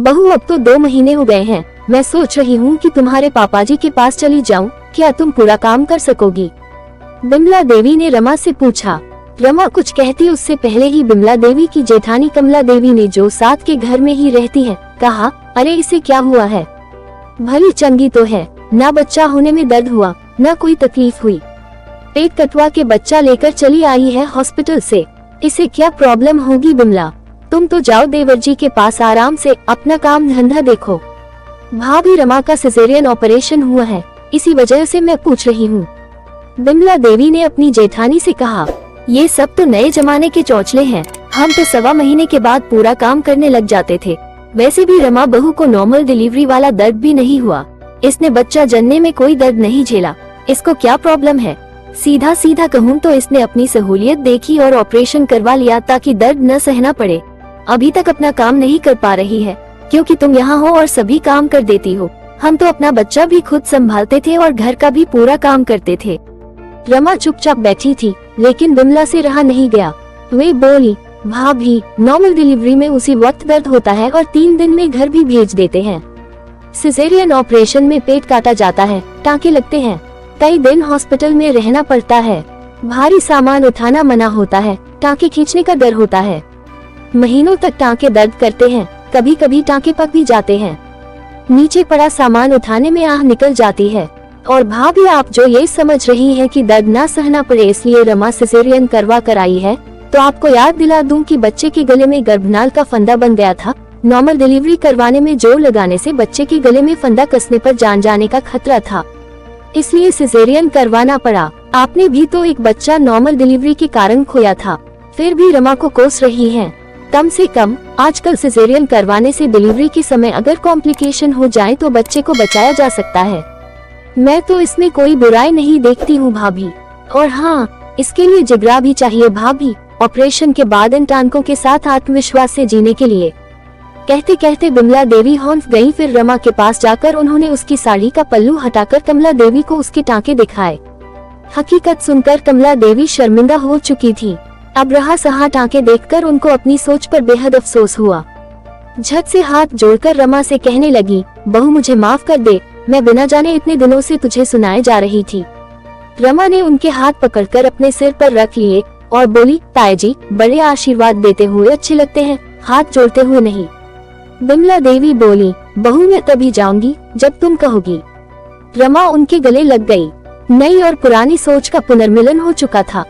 बहू अब तो 2 महीने हो गए हैं, मैं सोच रही हूँ कि तुम्हारे पापा जी के पास चली जाऊँ, क्या तुम पूरा काम कर सकोगी? बिमला देवी ने रमा से पूछा। रमा कुछ कहती उससे पहले ही बिमला देवी की जेठानी कमला देवी ने, जो साथ के घर में ही रहती है, कहा, अरे इसे क्या हुआ है? भली चंगी तो है, ना बच्चा होने में दर्द हुआ, ना कोई तकलीफ हुई। पेट कटवा के बच्चा लेकर चली आई है हॉस्पिटल से, इसे क्या प्रॉब्लम होगी? बिमला तुम तो जाओ देवर जी के पास आराम से अपना काम धंधा देखो। भाभी रमा का सिजेरियन ऑपरेशन हुआ है, इसी वजह से मैं पूछ रही हूँ। बिमला देवी ने अपनी जेठानी से कहा, ये सब तो नए जमाने के चौचले हैं, हम तो 1.25 महीने के बाद पूरा काम करने लग जाते थे। वैसे भी रमा बहू को नॉर्मल डिलीवरी वाला दर्द भी नहीं हुआ, इसने बच्चा जनने में कोई दर्द नहीं झेला, इसको क्या प्रॉब्लम है? सीधा सीधा कहूँ तो इसने अपनी सहूलियत देखी और ऑपरेशन करवा लिया ताकि दर्द न सहना पड़े। अभी तक अपना काम नहीं कर पा रही है क्योंकि तुम यहाँ हो और सभी काम कर देती हो। हम तो अपना बच्चा भी खुद संभालते थे और घर का भी पूरा काम करते थे। रमा चुपचाप बैठी थी, लेकिन बिमला से रहा नहीं गया। वे बोली, भाभी नॉर्मल डिलीवरी में उसी वक्त दर्द होता है और 3 दिन में घर भी भेज देते हैं। सिजेरियन ऑपरेशन में पेट काटा जाता है, टाँके लगते हैं, कई दिन हॉस्पिटल में रहना पड़ता है, भारी सामान उठाना मना होता है, टाँके खींचने का डर होता है, महीनों तक टाँके दर्द करते हैं, कभी कभी टाँके पक भी जाते हैं, नीचे पड़ा सामान उठाने में आह निकल जाती है। और भाभी आप जो ये समझ रही हैं कि दर्द ना सहना पड़े इसलिए रमा सिजेरियन करवा कर आई है, तो आपको याद दिला दूं कि बच्चे के गले में गर्भनाल का फंदा बन गया था। नॉर्मल डिलीवरी करवाने में जोर लगाने से बच्चे के गले में फंदा कसने पर जान जाने का खतरा था, इसलिए सिजेरियन करवाना पड़ा। आपने भी तो एक बच्चा नॉर्मल डिलीवरी के कारण खोया था, फिर भी रमा को कोस रही हैं। कम से कम आजकल सिजेरियन करवाने से डिलीवरी के समय अगर कॉम्प्लिकेशन हो जाए तो बच्चे को बचाया जा सकता है। मैं तो इसमें कोई बुराई नहीं देखती हूँ भाभी, और हाँ, इसके लिए जिगरा भी चाहिए भाभी, ऑपरेशन के बाद इन टांकों के साथ आत्मविश्वास से जीने के लिए। कहते कहते बिमला देवी हौंफ गई। फिर रमा के पास जाकर उन्होंने उसकी साड़ी का पल्लू हटाकर कमला देवी को उसके टांके दिखाए। हकीकत सुनकर कमला देवी शर्मिंदा हो चुकी थी। अब रहा सहा टांके देखकर उनको अपनी सोच पर बेहद अफसोस हुआ। झट से हाथ जोड़कर रमा से कहने लगी, बहू मुझे माफ कर दे, मैं बिना जाने इतने दिनों से तुझे सुनाए जा रही थी। रमा ने उनके हाथ पकड़कर अपने सिर पर रख लिए और बोली, ताया जी बड़े आशीर्वाद देते हुए अच्छे लगते हैं, हाथ जोड़ते हुए नहीं। बिमला देवी बोली, बहू मैं तभी जाऊंगी जब तुम कहोगी। रमा उनके गले लग गई। नई और पुरानी सोच का पुनर्मिलन हो चुका था।